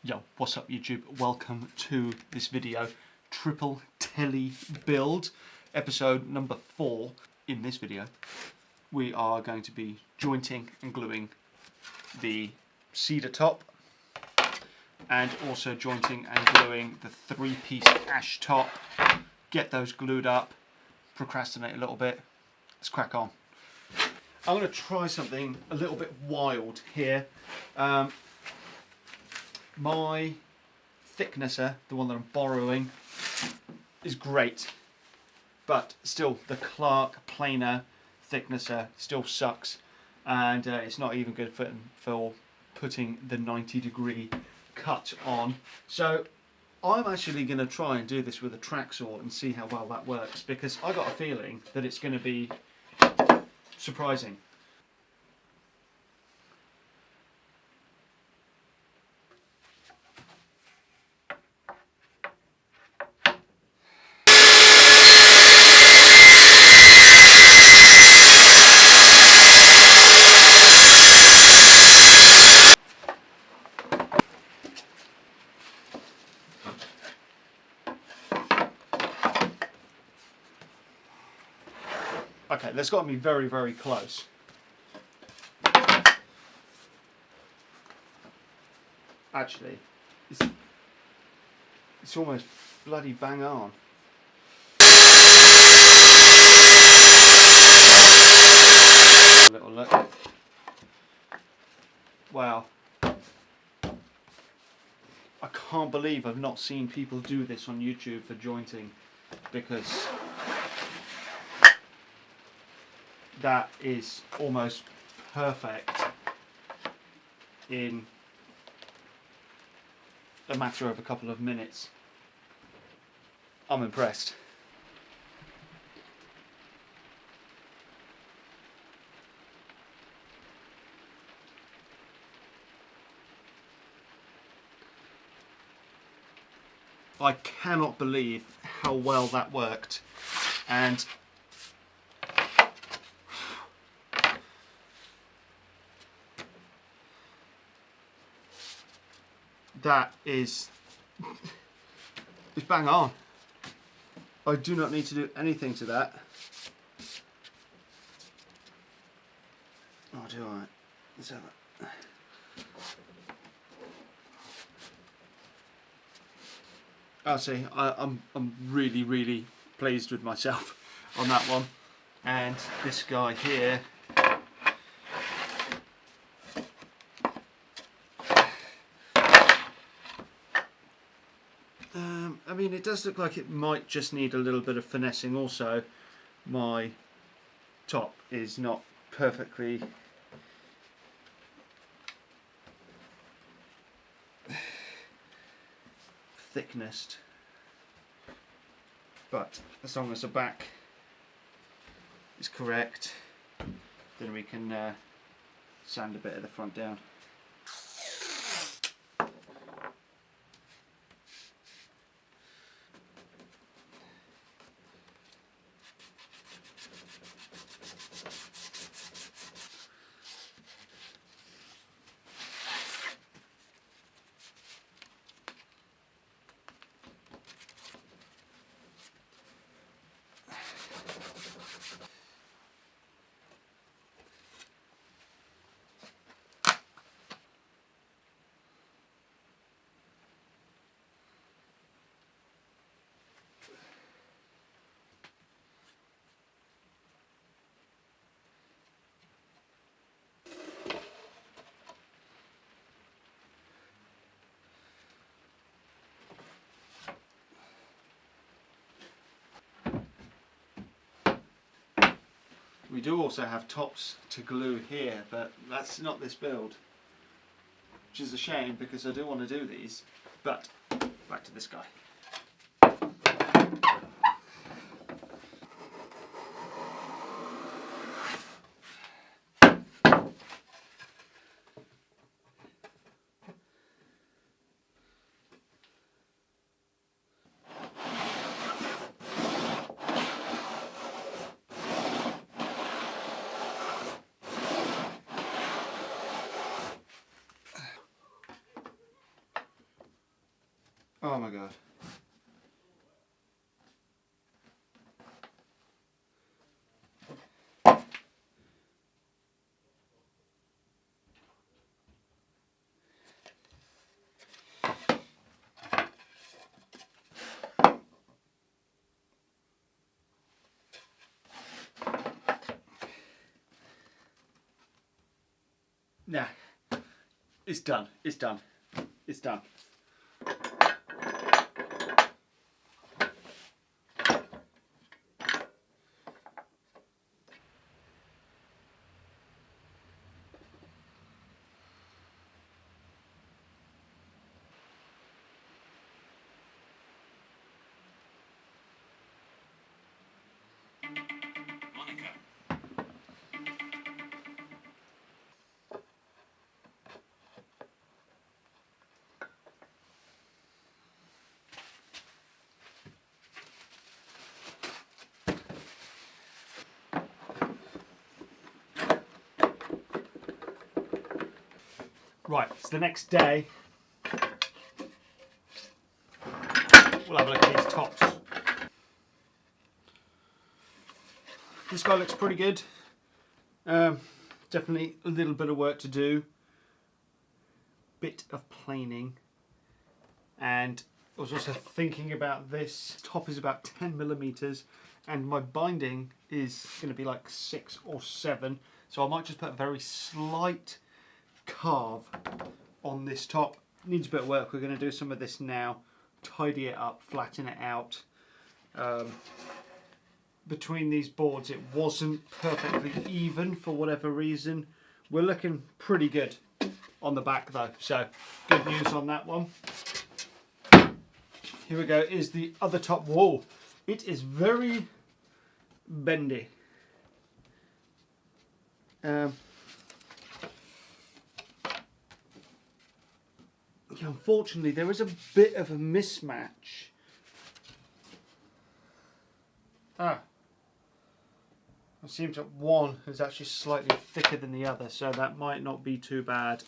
Yo, what's up YouTube? Welcome to this video. Triple Telly build, episode number 4. In this video, we are going to be jointing and gluing the cedar top and also jointing and gluing the 3-piece ash top. Get those glued up, procrastinate a little bit. Let's crack on. I'm going to try something a little bit wild here. My thicknesser, the one that I'm borrowing, is great, but still the Clark planer thicknesser still sucks, and it's not even good for putting the 90-degree cut on. So I'm actually going to try and do this with a track saw and see how well that works, because I got a feeling that it's going to be surprising. Okay, that's got to be very, very close. Actually, it's almost bloody bang on. A little look. Wow. I can't believe I've not seen people do this on YouTube for jointing, because that is almost perfect in a matter of a couple of minutes. I'm impressed. I cannot believe how well that worked, and that is it's bang on. I do not need to do anything to that. Oh, do I? Let's have it. I'll see. I'm really pleased with myself on that one. And this guy here, I mean, it does look like it might just need a little bit of finessing. Also, my top is not perfectly thicknessed, but as long as the back is correct, then we can sand a bit of the front down. We do also have tops to glue here, but that's not this build, which is a shame because I do want to do these. But back to this guy. Oh my god. Nah, it's done, it's done, it's done. Right, so the next day, we'll have a look at these tops. This guy looks pretty good. Definitely a little bit of work to do. Bit of planing. And I was also thinking about this. Top is about 10mm and my binding is going to be like 6 or 7. So I might just put a very slight carve on this top. Needs a bit of work. We're going to do some of this now. Tidy it up, flatten it out. Between these boards it wasn't perfectly even for whatever reason. We're looking pretty good on the back though, so good news on that one. Here we go, is the other top wall. It is very bendy. Unfortunately there is a bit of a mismatch. It seems that one is actually slightly thicker than the other, so that might not be too bad.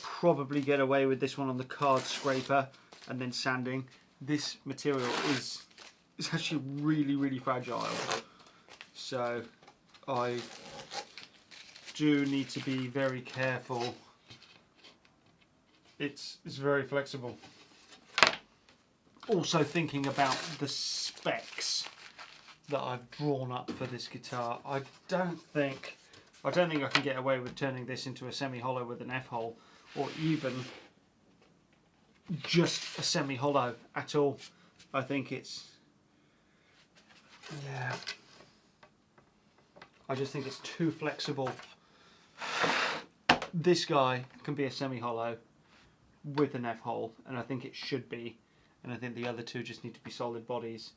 Probably get away with this one on the card scraper and then sanding. This material is actually really fragile, so I do need to be very careful. It's very flexible. Also thinking about the specs that I've drawn up for this guitar, I don't think I can get away with turning this into a semi-hollow with an F-hole, or even just a semi-hollow at all. I think it's, yeah, I just think it's too flexible. This guy can be a semi-hollow with an F-hole, and I think it should be, and I think the other two just need to be solid bodies.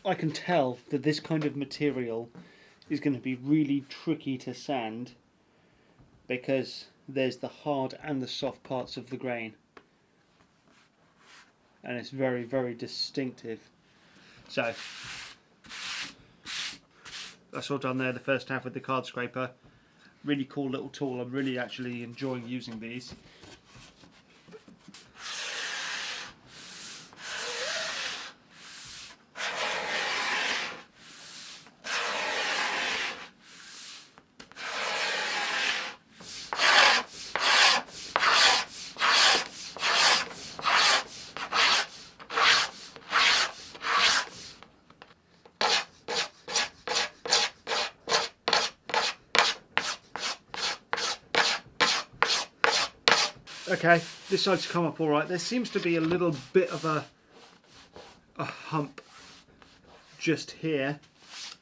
I can tell that this kind of material is going to be really tricky to sand because there's the hard and the soft parts of the grain, and it's very distinctive. So that's all done there, the first half with the card scraper. Really cool little tool. I'm really actually enjoying using these. Okay, this side's come up alright. There seems to be a little bit of a hump just here.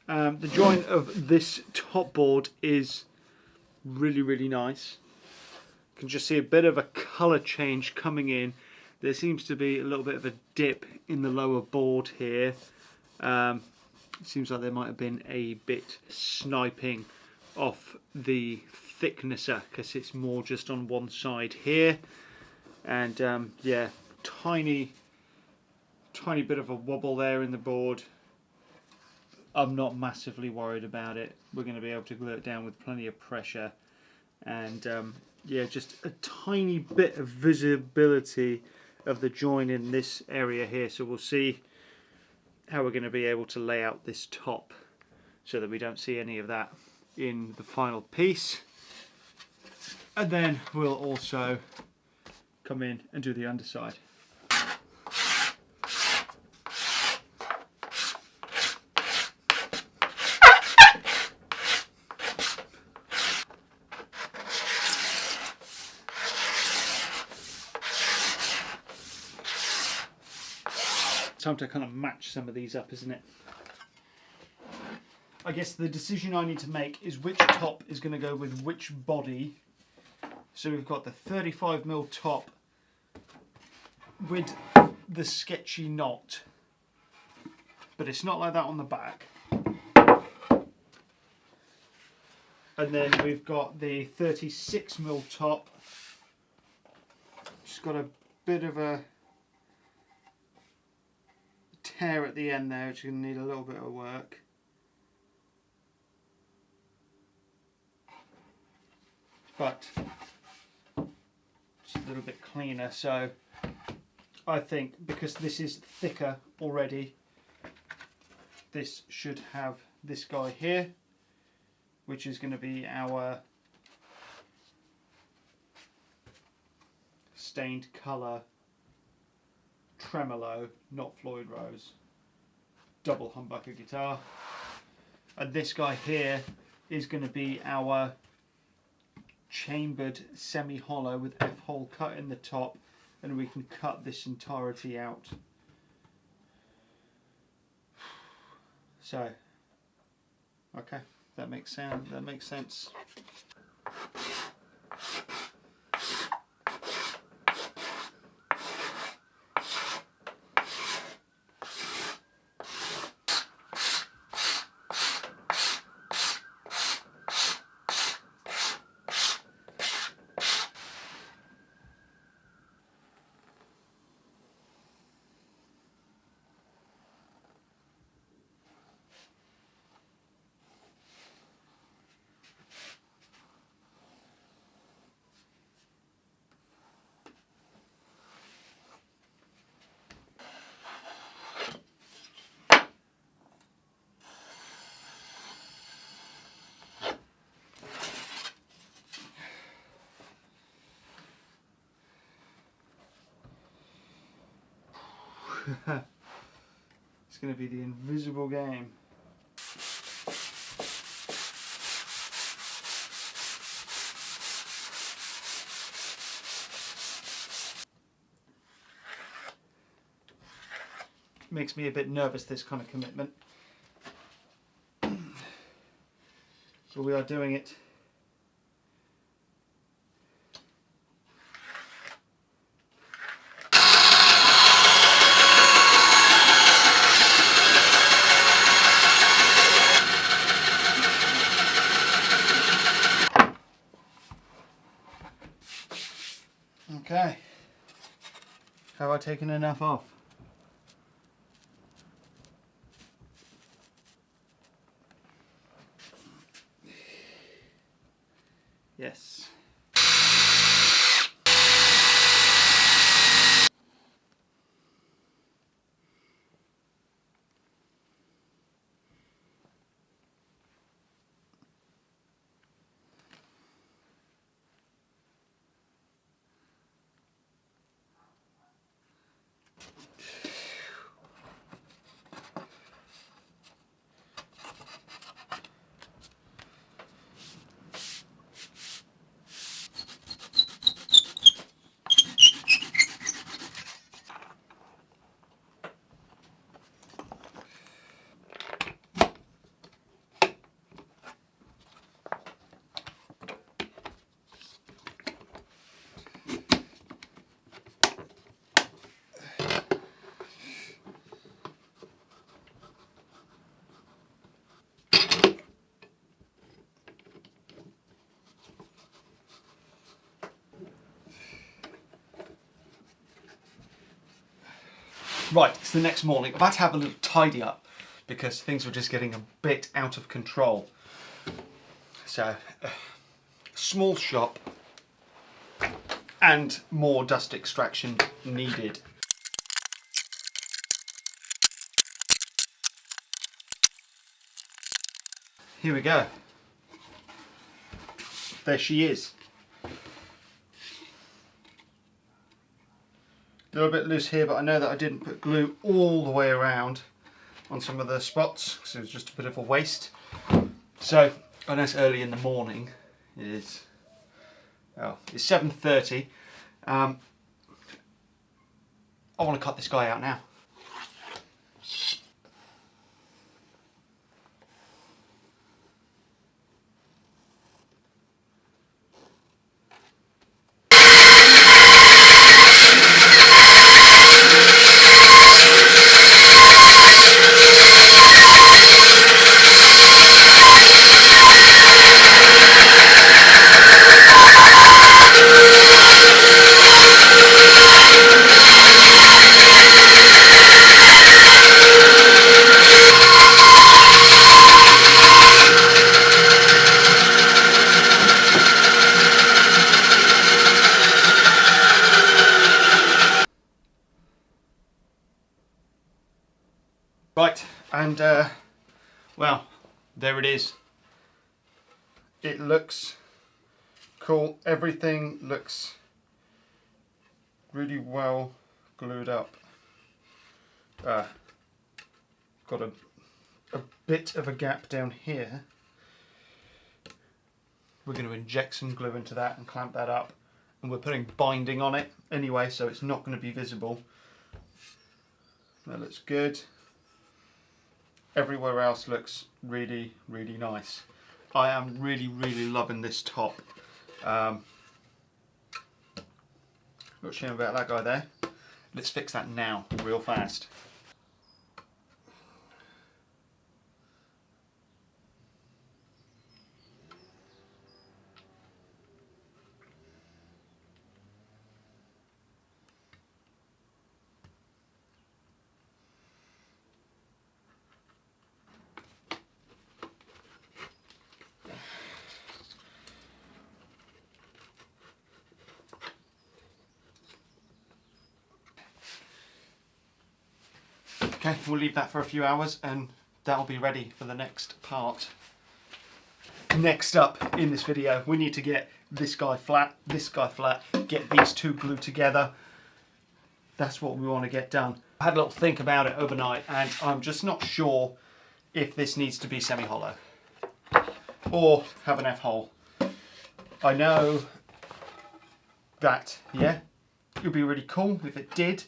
The joint of this top board is really nice. You can just see a bit of a colour change coming in. There seems to be a little bit of a dip in the lower board here. It seems like there might have been a bit sniping off the thicknesser because it's more just on one side here. And yeah, tiny bit of a wobble there in the board. I'm not massively worried about it. We're going to be able to glue it down with plenty of pressure. And yeah, just a tiny bit of visibility of the join in this area here. So we'll see how we're going to be able to lay out this top so that we don't see any of that in the final piece. And then we'll also come in and do the underside. Time to kind of match some of these up, isn't it? I guess the decision I need to make is which top is going to go with which body. So we've got the 35mm top with the sketchy knot, but it's not like that on the back. And then we've got the 36mm top, just got a bit of a tear at the end there, which is going to need a little bit of work. But just a little bit cleaner. So I think because this is thicker already, this should have this guy here, which is going to be our stained colour tremolo, not Floyd Rose, double humbucker guitar. And this guy here is going to be our chambered semi-hollow with F-hole cut in the top, and we can cut this entirety out. So, okay, that makes sense. It's going to be the invisible game. Makes me a bit nervous, this kind of commitment. But we are doing it. Okay. Have I taken enough off? Yes. Right, it's the next morning. I've had to have a little tidy up because things were just getting a bit out of control. So, small shop and more dust extraction needed. Here we go. There she is. A little bit loose here, but I know that I didn't put glue all the way around on some of the spots because it was just a bit of a waste. So I know it's early in the morning. It's 7:30. I want to cut this guy out now. Right, and well, there it is. It looks cool. Everything looks really well glued up. Got a bit of a gap down here. We're going to inject some glue into that and clamp that up, and we're putting binding on it anyway, so it's not going to be visible. That looks good. Everywhere else looks really, really nice. I am really, really loving this top. Not sure about that guy there. Let's fix that now, real fast. Okay, we'll leave that for a few hours and that'll be ready for the next part. Next up in this video, we need to get this guy flat, get these two glued together. That's what we want to get done. I had a little think about it overnight and I'm just not sure if this needs to be semi-hollow or have an F-hole. I know that, yeah, it would be really cool if it did,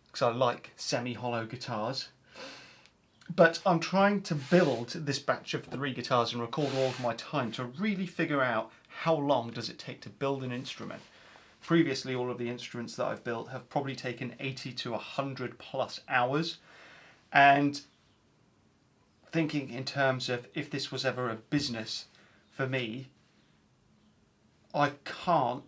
because I like semi-hollow guitars. But I'm trying to build this batch of 3 guitars and record all of my time to really figure out how long does it take to build an instrument. Previously, all of the instruments that I've built have probably taken 80 to 100 plus hours. And thinking in terms of if this was ever a business for me, I can't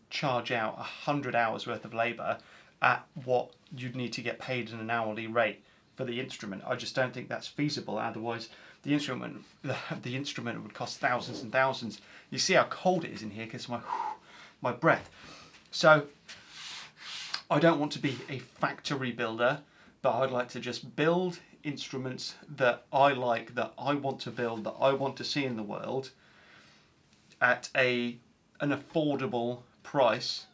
charge out 100 hours worth of labour at what you'd need to get paid in an hourly rate for the instrument. I just don't think that's feasible. Otherwise, the instrument would cost thousands and thousands. You see how cold it is in here because my breath. So I don't want to be a factory builder, but I'd like to just build instruments that I like, that I want to build, that I want to see in the world at an affordable price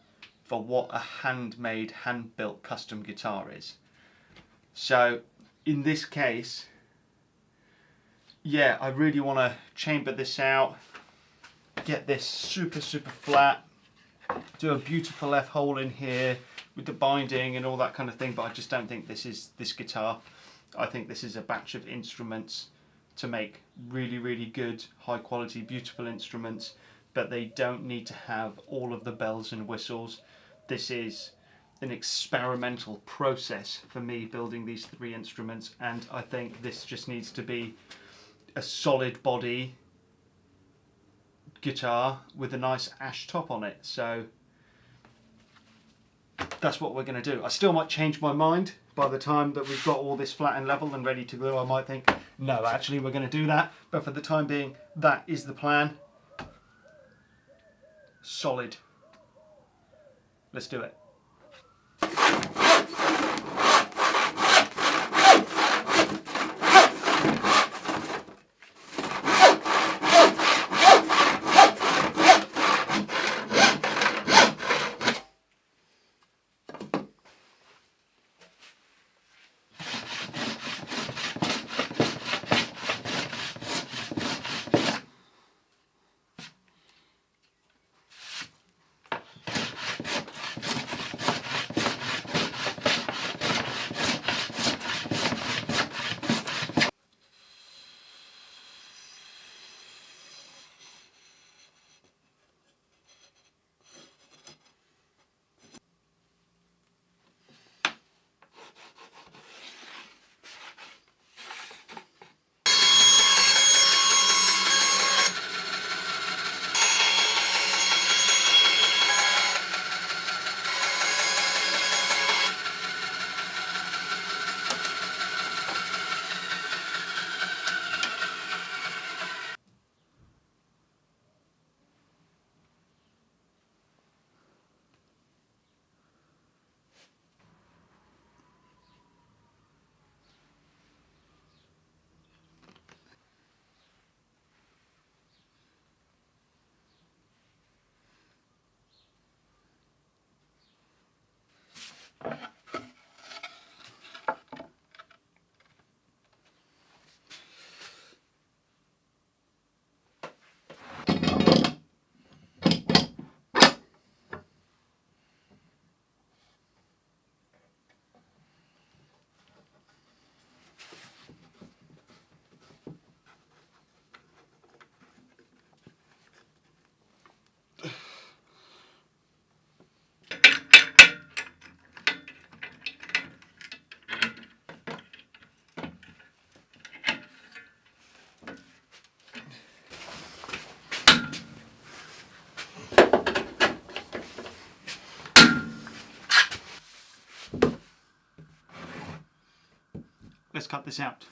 for what a handmade, hand-built custom guitar is. So in this case, yeah, I really want to chamber this out, get this super, super flat, do a beautiful F-hole in here with the binding and all that kind of thing, but I just don't think this is this guitar. I think this is a batch of instruments to make really, really good, high quality, beautiful instruments, but they don't need to have all of the bells and whistles. This is an experimental process for me building these 3 instruments, and I think this just needs to be a solid body guitar with a nice ash top on it. So that's what we're going to do. I still might change my mind by the time that we've got all this flat and level and ready to glue. I might think, no, actually we're going to do that. But for the time being, that is the plan. Solid. Let's do it. Let's cut this out.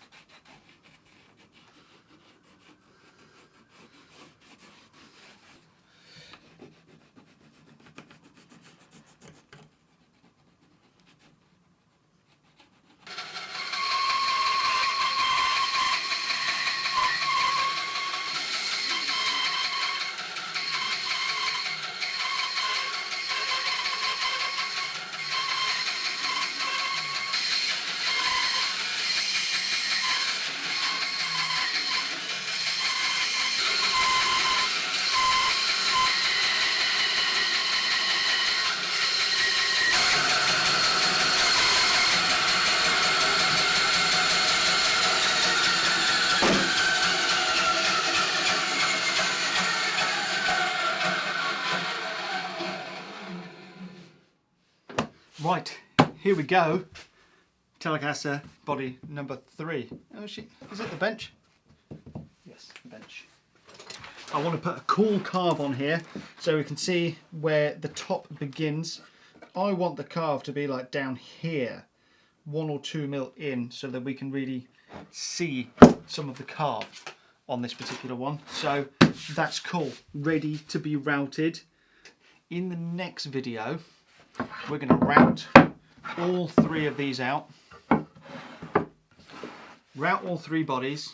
Right, here we go. Telecaster body number 3. Oh shit, is it the bench? Yes, the bench. I want to put a cool carve on here so we can see where the top begins. I want the carve to be like down here, 1 or 2 mil in, so that we can really see some of the carve on this particular one. So that's cool, ready to be routed. In the next video, we're going to route all 3 of these out, route all 3 bodies,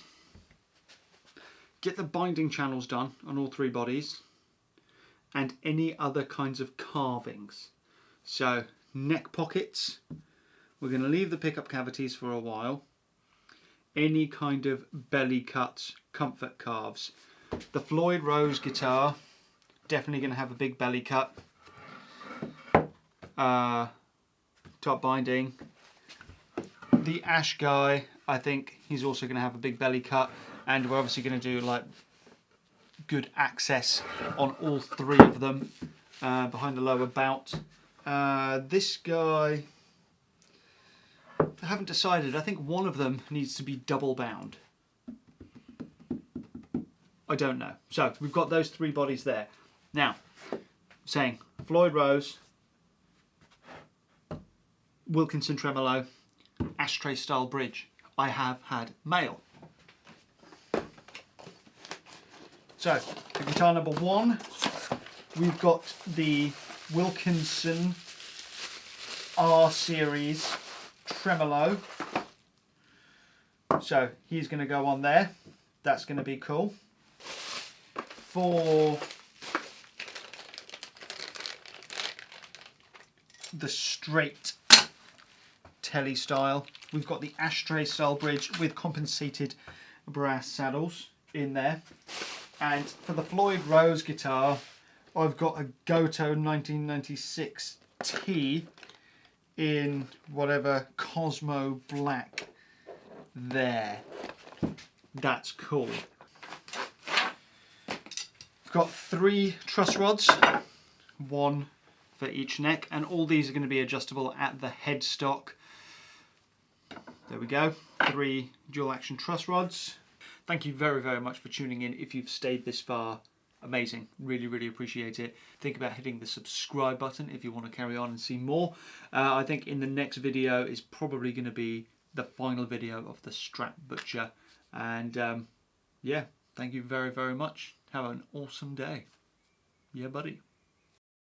get the binding channels done on all 3 bodies, and any other kinds of carvings. So neck pockets, we're going to leave the pickup cavities for a while, any kind of belly cuts, comfort carves. The Floyd Rose guitar, definitely going to have a big belly cut. Top binding. The Ash guy, I think he's also going to have a big belly cut, and we're obviously going to do like good access on all 3 of them behind the lower bout. This guy, I haven't decided. I think one of them needs to be double bound. I don't know. So we've got those 3 bodies there. Now, saying Floyd Rose, Wilkinson tremolo, ashtray style bridge. I have had mail. So, for guitar number 1, we've got the Wilkinson R series tremolo. So he's going to go on there. That's going to be cool. For the straight Tele style, we've got the ashtray style bridge with compensated brass saddles in there. And for the Floyd Rose guitar, I've got a Goto 1996 T in whatever Cosmo black there. That's cool. I've got 3 truss rods, 1 for each neck, and all these are going to be adjustable at the headstock. There we go, 3 dual action truss rods. Thank you very, very much for tuning in. If you've stayed this far, amazing. Really, really appreciate it. Think about hitting the subscribe button if you want to carry on and see more. I think in the next video is probably going to be the final video of the Strat Butcher. And yeah, thank you very, very much. Have an awesome day. Yeah, buddy.